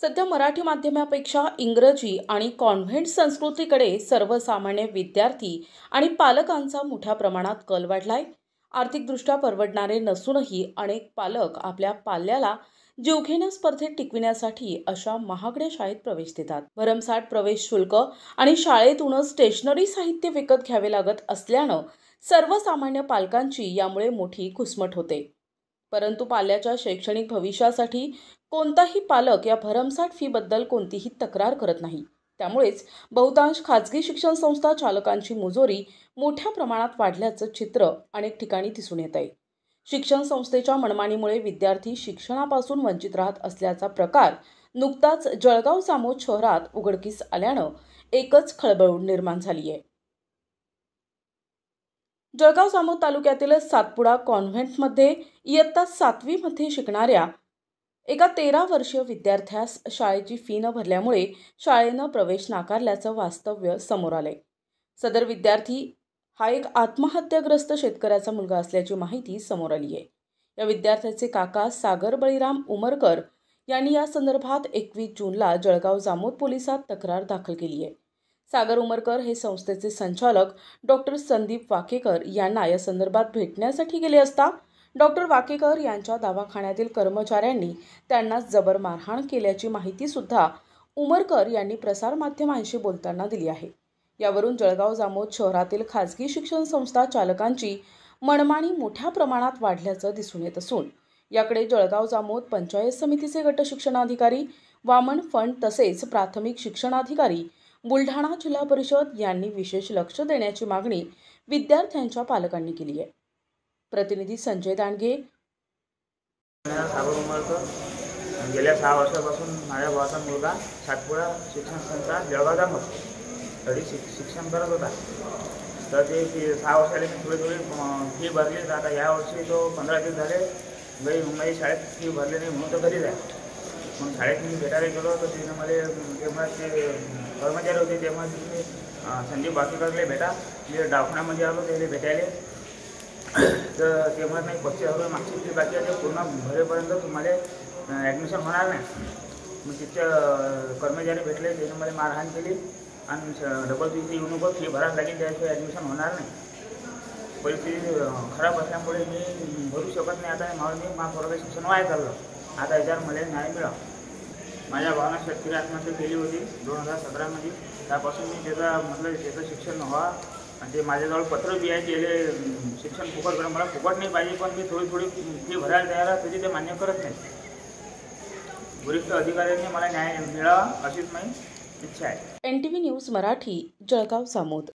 सध्या मराठी माध्यमापेक्षा इंग्रजी आणि कॉन्व्हेंट संस्कृतीकडे सर्वसामान्य विद्यार्थी आणि पालकांचा मोठ्या प्रमाणात कल वाढलाय. आर्थिकदृष्ट्या परवडणारे नसूनही अनेक पालक आपल्या पाल्याला जीवघेण्या स्पर्धेत टिकविण्यासाठी अशा महागड्या शाळेत प्रवेश देतात. भरमसाठ प्रवेश शुल्क आणि शाळेतूनच स्टेशनरी साहित्य विकत घ्यावे लागत असल्यानं सर्वसामान्य पालकांची यामुळे मोठी घुसमट होते. परंतु पाल्याच्या शैक्षणिक भविष्यासाठी कोणताही पालक या भरमसाठ फीबद्दल कोणतीही तक्रार करत नाही. त्यामुळेच बहुतांश खाजगी शिक्षण संस्था चालकांची मुजोरी मोठ्या प्रमाणात वाढल्याचं चित्र अनेक ठिकाणी दिसून येत आहे. शिक्षण संस्थेच्या मनमानीमुळे विद्यार्थी शिक्षणापासून वंचित राहत असल्याचा प्रकार नुकताच जळगाव जामोद शहरात उघडकीस आल्यानं एकच खळबळ निर्माण झाली आहे. जळगाव जामोद तालुक्यातील सातपुडा कॉन्व्हेंटमध्ये इयत्ता 7वी मध्ये शिकणाऱ्या एका 13 वर्षीय विद्यार्थ्यास शाळेची फी न भरल्यामुळे शाळेनं प्रवेश नाकारल्याचं वास्तव्य समोर आलंय. सदर विद्यार्थी हा एक आत्महत्याग्रस्त शेतकऱ्याचा मुलगा असल्याची माहिती समोर आली आहे. या विद्यार्थ्याचे काका सागर बळीराम उमरकर यांनी या संदर्भात 21 जूनला जळगाव जामोद पोलिसात तक्रार दाखल केली आहे. सागर उमरकर हे संस्थेचे संचालक डॉक्टर संदीप वाकेकर यांना या संदर्भात भेटण्यासाठी गेले असता डॉक्टर वाकेकर यांच्या दवाखान्यातील कर्मचाऱ्यांनी त्यांना जबर मारहाण केल्याची माहिती सुद्धा उमरकर यांनी प्रसारमाध्यमांशी बोलताना दिली आहे. यावरून जळगाव जामोद शहरातील खाजगी शिक्षण संस्था चालकांची मनमानी मोठ्या प्रमाणात वाढल्याचं दिसून येत असून याकडे जळगाव जामोद पंचायत समितीचे गट शिक्षणाधिकारी, वामन फंड तसेच प्राथमिक शिक्षणाधिकारी, बुलढाणा जिल्हा परिषद यांनी विशेष लक्ष देण्याची मागणी विद्यार्थ्यांच्या पालकांनी केली आहे. प्रतिनिधी संजय दांडगे. सागर उमरकर गेल्या 6 वर्षापासून माझ्या भावाचा मुलगा सातपुडा शिक्षण संस्था जळगाव जामोद तरी शिक्षण करत होता. तर ते 6 वर्षाला मी थोडी फी भरली. आता या वर्षी तो 15 दिवस झाले माझी शाळेत फी भरली नाही म्हणून तो घरीच आहे. मग शाळेत मी भेटायला गेलो तर तिने मला तेव्हा ते कर्मचारी होते तेव्हा तिने संदीप वाकेकरले भेटा मी दवाखान्यामध्ये आलो त्याला भेटायला. तर तेव्हा नाही 25,000 मागची फी बाकी आहे पूर्ण भरेपर्यंत तुम्हाला ॲडमिशन होणार नाही. मग तिच्या कर्मचारी भेटले त्याने मला मारहाण केली आणि डबल तिथे येऊ नको फी भरायला लागेल त्याशिवाय ॲडमिशन होणार नाही. परिस्थिती खराब असल्यामुळे मी भरू शकत नाही. आता मी पोराचं शिक्षण वाया चाललं. आता याच्यावर मला न्याय मिळावा. माझ्या भावानं शेतकरी आत्महत्या केली होती 2017मध्ये. त्यापासून मी त्याचं शिक्षण व्हावं आणि ते माझ्याजवळ पत्र बी आहे गेले शिक्षण फुकट करा मला फुकट नाही पाहिजे पण मी थोडी फी भरायला तयार आहे तरी ते मान्य करत नाही. वरिष्ठ अधिकाऱ्यांनी मला न्याय मिळावा अशीच माझी इच्छा आहे. NTV news Marathi, Jalgaon Jamod.